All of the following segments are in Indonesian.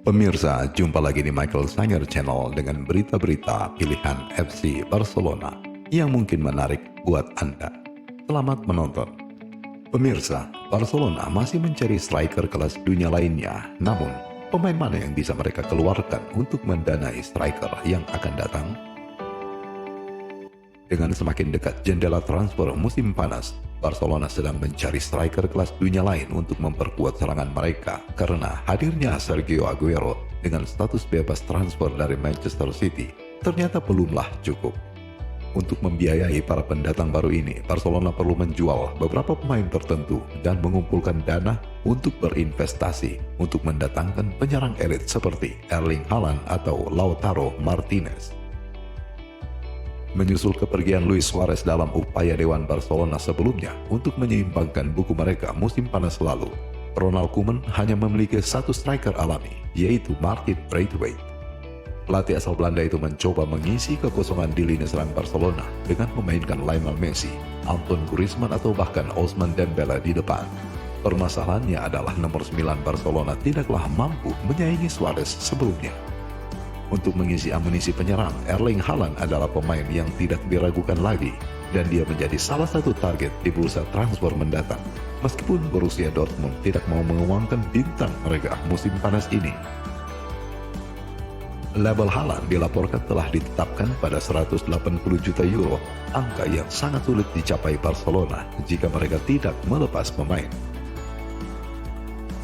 Pemirsa, jumpa lagi di Michael Sanger Channel dengan berita-berita pilihan FC Barcelona yang mungkin menarik buat Anda. Selamat menonton. Pemirsa, Barcelona masih mencari striker kelas dunia lainnya. Namun, pemain mana yang bisa mereka keluarkan untuk mendanai striker yang akan datang? Dengan semakin dekat jendela transfer musim panas, Barcelona sedang mencari striker kelas dunia lain untuk memperkuat serangan mereka karena hadirnya Sergio Aguero dengan status bebas transfer dari Manchester City ternyata belumlah cukup. Untuk membiayai para pendatang baru ini, Barcelona perlu menjual beberapa pemain tertentu dan mengumpulkan dana untuk berinvestasi untuk mendatangkan penyerang elit seperti Erling Haaland atau Lautaro Martinez. Menyusul kepergian Luis Suarez dalam upaya Dewan Barcelona sebelumnya untuk menyeimbangkan buku mereka musim panas lalu, Ronald Koeman hanya memiliki satu striker alami, yaitu Martin Braithwaite. Pelatih asal Belanda itu mencoba mengisi kekosongan di lini serang Barcelona dengan memainkan Lionel Messi, Antoine Griezmann atau bahkan Ousmane Dembele di depan. Permasalahannya adalah nomor 9 Barcelona tidaklah mampu menyaingi Suarez sebelumnya. Untuk mengisi amunisi penyerang, Erling Haaland adalah pemain yang tidak diragukan lagi dan dia menjadi salah satu target di bursa transfer mendatang. Meskipun Borussia Dortmund tidak mau menguangkan bintang mereka musim panas ini. Label Haaland dilaporkan telah ditetapkan pada 180 juta euro, angka yang sangat sulit dicapai Barcelona jika mereka tidak melepas pemain.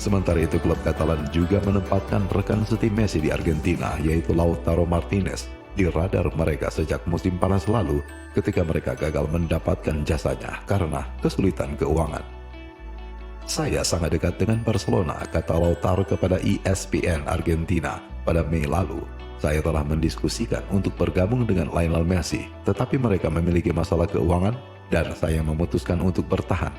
Sementara itu, klub Katalan juga menempatkan rekan setim Messi di Argentina, yaitu Lautaro Martinez, di radar mereka sejak musim panas lalu ketika mereka gagal mendapatkan jasanya karena kesulitan keuangan. Saya sangat dekat dengan Barcelona, kata Lautaro kepada ESPN Argentina pada Mei lalu. Saya telah mendiskusikan untuk bergabung dengan Lionel Messi, tetapi mereka memiliki masalah keuangan dan saya memutuskan untuk bertahan.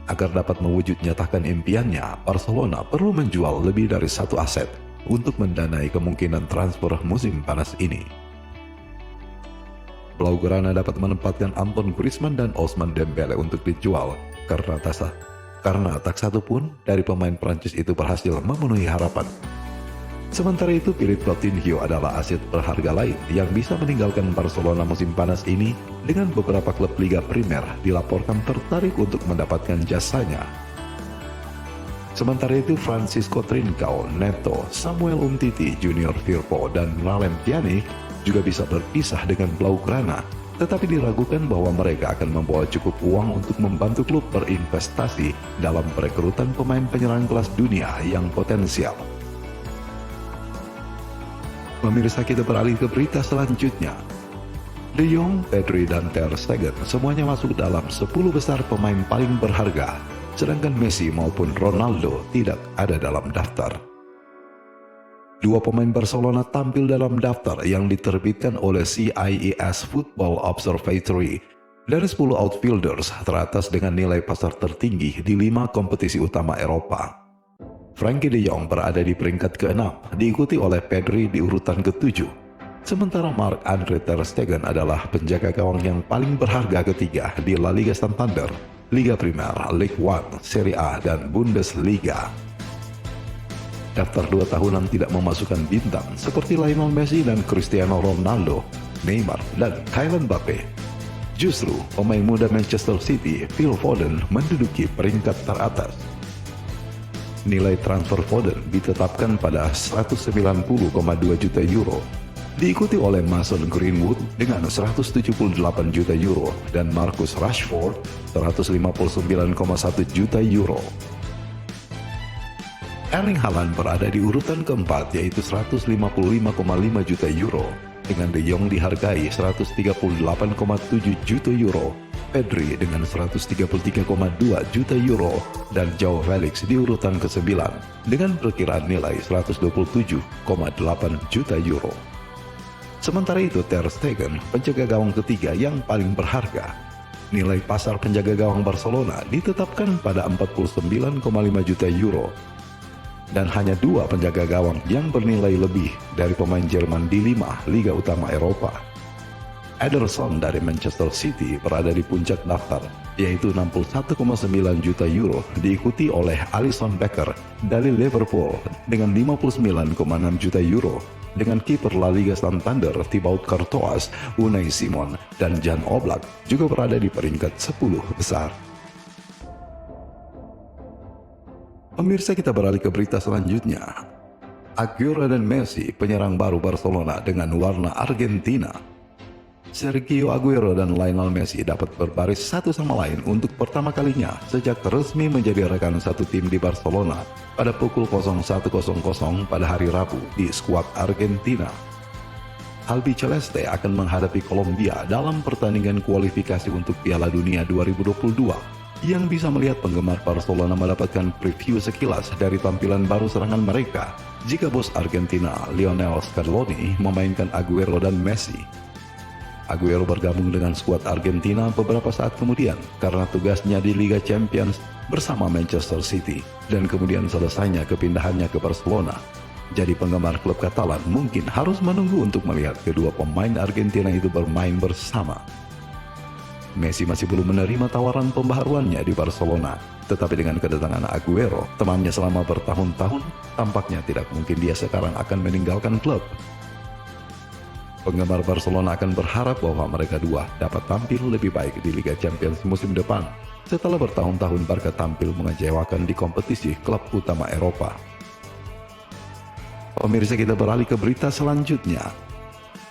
Agar dapat mewujud nyatakan impiannya, Barcelona perlu menjual lebih dari satu aset untuk mendanai kemungkinan transfer musim panas ini. Blaugrana dapat menempatkan Antoine Griezmann dan Ousmane Dembele untuk dijual karena tak satu pun dari pemain Prancis itu berhasil memenuhi harapan. Sementara itu, Philippe Coutinho adalah aset berharga lain yang bisa meninggalkan Barcelona musim panas ini dengan beberapa klub Liga Primer dilaporkan tertarik untuk mendapatkan jasanya. Sementara itu, Francisco Trincao, Neto, Samuel Umtiti, Junior Firpo, dan Miralem Pjanic juga bisa berpisah dengan Blaugrana, tetapi diragukan bahwa mereka akan membawa cukup uang untuk membantu klub berinvestasi dalam perekrutan pemain penyerang kelas dunia yang potensial. Pemirsa, kita beralih ke berita selanjutnya. De Jong, Pedri, dan Ter Stegen semuanya masuk dalam 10 besar pemain paling berharga, sedangkan Messi maupun Ronaldo tidak ada dalam daftar. Dua pemain Barcelona tampil dalam daftar yang diterbitkan oleh CIES Football Observatory dari 10 outfielders teratas dengan nilai pasar tertinggi di 5 kompetisi utama Eropa. Frenkie de Jong berada di peringkat ke-6, diikuti oleh Pedri di urutan ke-7. Sementara Marc-Andre ter Stegen adalah penjaga gawang yang paling berharga ketiga di La Liga Santander, Liga Primer, Ligue 1, Serie A, dan Bundesliga. Daftar 2 tahunan tidak memasukkan bintang seperti Lionel Messi dan Cristiano Ronaldo, Neymar, dan Kylian Mbappe. Justru, pemain muda Manchester City, Phil Foden, menduduki peringkat teratas. Nilai transfer Foden ditetapkan pada 190,2 juta euro, diikuti oleh Mason Greenwood dengan 178 juta euro dan Marcus Rashford 159,1 juta euro. Erling Haaland berada di urutan keempat, yaitu 155,5 juta euro, dengan De Jong dihargai 138,7 juta euro, Pedri dengan 133,2 juta euro, dan Joao Felix di urutan ke-9 dengan perkiraan nilai 127,8 juta euro. Sementara itu, Ter Stegen, penjaga gawang ketiga yang paling berharga. Nilai pasar penjaga gawang Barcelona ditetapkan pada 49,5 juta euro. Dan hanya 2 penjaga gawang yang bernilai lebih dari pemain Jerman di 5 liga utama Eropa. Ederson dari Manchester City berada di puncak daftar, yaitu 61,9 juta euro, diikuti oleh Alisson Becker dari Liverpool dengan 59,6 juta euro. Dengan kiper La Liga Santander Thibaut Courtois, Unai Simon, dan Jan Oblak juga berada di peringkat 10 besar. Pemirsa, kita beralih ke berita selanjutnya. Aguero dan Messi, penyerang baru Barcelona dengan warna Argentina. Sergio Aguero dan Lionel Messi dapat berbaris satu sama lain untuk pertama kalinya sejak resmi menjadi rekan satu tim di Barcelona pada pukul 01.00 pada hari Rabu di skuad Argentina. Albiceleste akan menghadapi Kolombia dalam pertandingan kualifikasi untuk Piala Dunia 2022 yang bisa melihat penggemar Barcelona mendapatkan preview sekilas dari tampilan baru serangan mereka jika bos Argentina Lionel Scaloni memainkan Aguero dan Messi. Aguero bergabung dengan skuad Argentina beberapa saat kemudian karena tugasnya di Liga Champions bersama Manchester City dan kemudian selesainya kepindahannya ke Barcelona. Jadi penggemar klub Katalan mungkin harus menunggu untuk melihat kedua pemain Argentina itu bermain bersama. Messi masih belum menerima tawaran pembaharuannya di Barcelona, tetapi dengan kedatangan Aguero, temannya selama bertahun-tahun, tampaknya tidak mungkin dia sekarang akan meninggalkan klub. Penggemar Barcelona akan berharap bahwa mereka dua dapat tampil lebih baik di Liga Champions musim depan setelah bertahun-tahun Barca tampil mengecewakan di kompetisi klub utama Eropa. Pemirsa, kita beralih ke berita selanjutnya.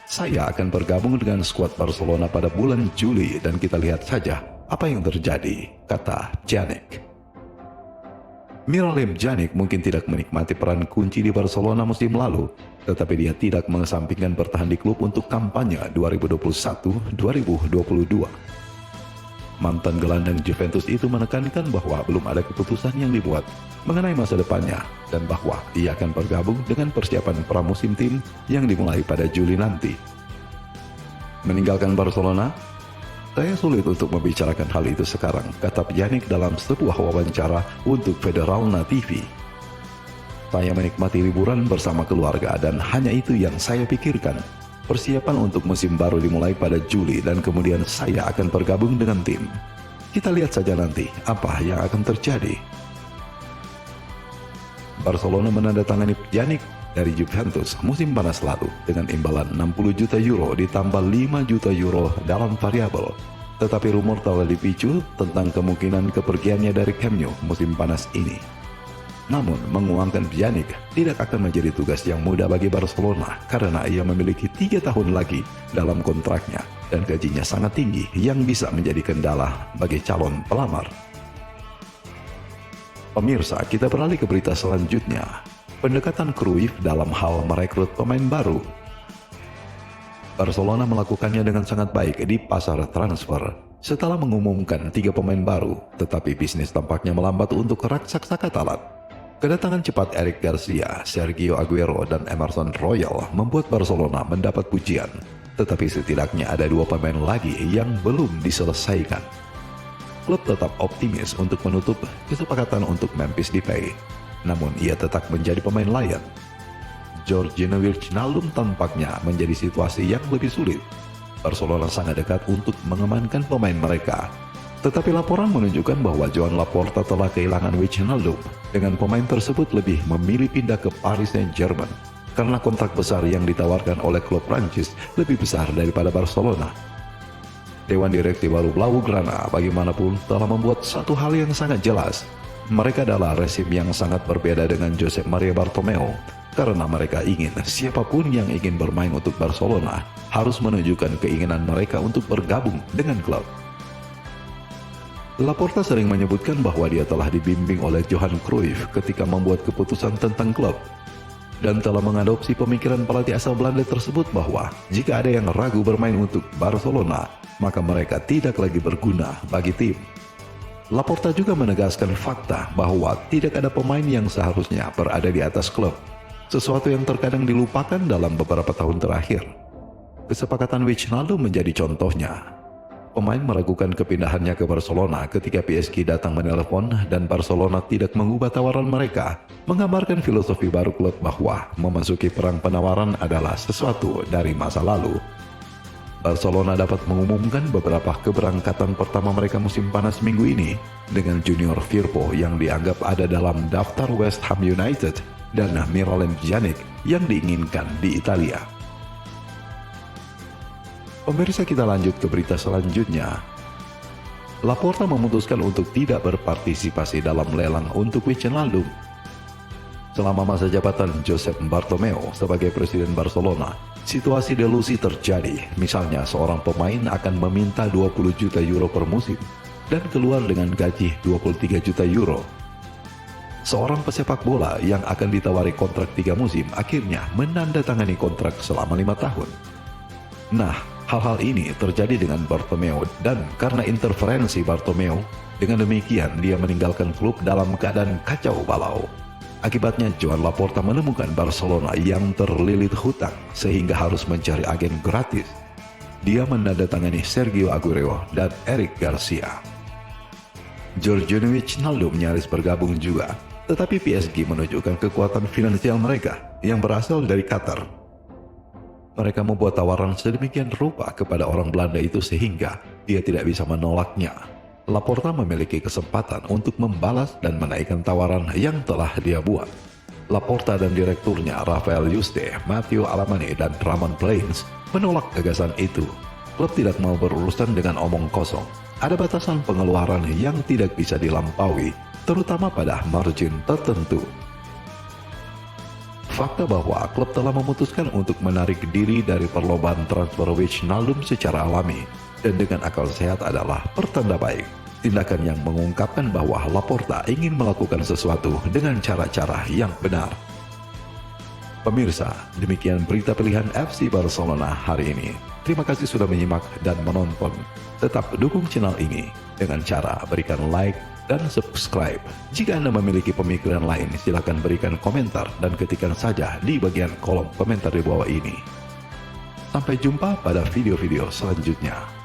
Saya akan bergabung dengan skuad Barcelona pada bulan Juli dan kita lihat saja apa yang terjadi, kata Pjanic. Miralem Pjanic mungkin tidak menikmati peran kunci di Barcelona musim lalu, tetapi dia tidak mengesampingkan bertahan di klub untuk kampanye 2021-2022. Mantan gelandang Juventus itu menekankan bahwa belum ada keputusan yang dibuat mengenai masa depannya dan bahwa ia akan bergabung dengan persiapan pramusim tim yang dimulai pada Juli nanti. Meninggalkan Barcelona? Saya sulit untuk membicarakan hal itu sekarang, kata Pjanic dalam sebuah wawancara untuk Federalna TV. Saya menikmati liburan bersama keluarga dan hanya itu yang saya pikirkan. Persiapan untuk musim baru dimulai pada Juli dan kemudian saya akan bergabung dengan tim. Kita lihat saja nanti apa yang akan terjadi. Barcelona menandatangani Pjanic dari Juventus musim panas lalu dengan imbalan 60 juta euro ditambah 5 juta euro dalam variabel. Tetapi rumor telah dipicu tentang kemungkinan kepergiannya dari Camp Nou musim panas ini. Namun menguangkan Pjanic tidak akan menjadi tugas yang mudah bagi Barcelona karena ia memiliki 3 tahun lagi dalam kontraknya dan gajinya sangat tinggi yang bisa menjadi kendala bagi calon pelamar. Pemirsa, kita beralih ke berita selanjutnya. Pendekatan Cruyff dalam hal merekrut pemain baru. Barcelona melakukannya dengan sangat baik di pasar transfer setelah mengumumkan 3 pemain baru, tetapi bisnis tampaknya melambat untuk raksasa Katalan. Kedatangan cepat Eric Garcia, Sergio Aguero, dan Emerson Royal membuat Barcelona mendapat pujian, tetapi setidaknya ada 2 pemain lagi yang belum diselesaikan. Klub tetap optimis untuk menutup kesepakatan untuk Memphis Depay, namun ia tetap menjadi pemain lain. Georginio Wijnaldum tampaknya menjadi situasi yang lebih sulit. Barcelona sangat dekat untuk mengamankan pemain mereka, tetapi laporan menunjukkan bahwa Joan Laporta telah kehilangan Wijnaldum dengan pemain tersebut lebih memilih pindah ke Paris Saint-Germain karena kontrak besar yang ditawarkan oleh klub Prancis lebih besar daripada Barcelona. Dewan Direksi baru Blaugrana bagaimanapun telah membuat satu hal yang sangat jelas. Mereka adalah rezim yang sangat berbeda dengan Josep Maria Bartomeu karena mereka ingin siapapun yang ingin bermain untuk Barcelona harus menunjukkan keinginan mereka untuk bergabung dengan klub. Laporta sering menyebutkan bahwa dia telah dibimbing oleh Johan Cruyff ketika membuat keputusan tentang klub dan telah mengadopsi pemikiran pelatih asal Belanda tersebut bahwa jika ada yang ragu bermain untuk Barcelona, maka mereka tidak lagi berguna bagi tim. Laporta juga menegaskan fakta bahwa tidak ada pemain yang seharusnya berada di atas klub, sesuatu yang terkadang dilupakan dalam beberapa tahun terakhir. Kesepakatan Wijnaldum menjadi contohnya. Pemain meragukan kepindahannya ke Barcelona ketika PSG datang menelepon dan Barcelona tidak mengubah tawaran mereka, menggambarkan filosofi baru klub bahwa memasuki perang penawaran adalah sesuatu dari masa lalu. Barcelona dapat mengumumkan beberapa keberangkatan pertama mereka musim panas minggu ini dengan Junior Firpo yang dianggap ada dalam daftar West Ham United dan Miralem Pjanic yang diinginkan di Italia. Pemirsa, kita lanjut ke berita selanjutnya. Laporta memutuskan untuk tidak berpartisipasi dalam lelang untuk Wijnaldum. Selama masa jabatan Josep Bartomeu sebagai presiden Barcelona, situasi delusi terjadi. Misalnya seorang pemain akan meminta 20 juta euro per musim dan keluar dengan gaji 23 juta euro. Seorang pesepak bola yang akan ditawari kontrak 3 musim akhirnya menandatangani kontrak selama 5 tahun. Nah, hal-hal ini terjadi dengan Bartomeu dan karena interferensi Bartomeu, dengan demikian dia meninggalkan klub dalam keadaan kacau balau. Akibatnya Joan Laporta menemukan Barcelona yang terlilit hutang sehingga harus mencari agen gratis. Dia menandatangani Sergio Aguero dan Eric Garcia. Georginio Wijnaldum nyaris bergabung juga, tetapi PSG menunjukkan kekuatan finansial mereka yang berasal dari Qatar. Mereka membuat tawaran sedemikian rupa kepada orang Belanda itu sehingga dia tidak bisa menolaknya. Laporta memiliki kesempatan untuk membalas dan menaikkan tawaran yang telah dia buat. Laporta dan direkturnya Rafael Yuste, Matteo Alemany, dan Ramon Plains menolak gagasan itu. Klub tidak mau berurusan dengan omong kosong. Ada batasan pengeluaran yang tidak bisa dilampaui, terutama pada margin tertentu. Fakta bahwa klub telah memutuskan untuk menarik diri dari perlombaan transfer Wijnaldum secara alami dan dengan akal sehat adalah pertanda baik. Tindakan yang mengungkapkan bahwa Laporta ingin melakukan sesuatu dengan cara-cara yang benar. Pemirsa, demikian berita pilihan FC Barcelona hari ini. Terima kasih sudah menyimak dan menonton. Tetap dukung channel ini dengan cara berikan like dan subscribe. Jika Anda memiliki pemikiran lain, silakan berikan komentar dan ketikkan saja di bagian kolom komentar di bawah ini. Sampai jumpa pada video-video selanjutnya.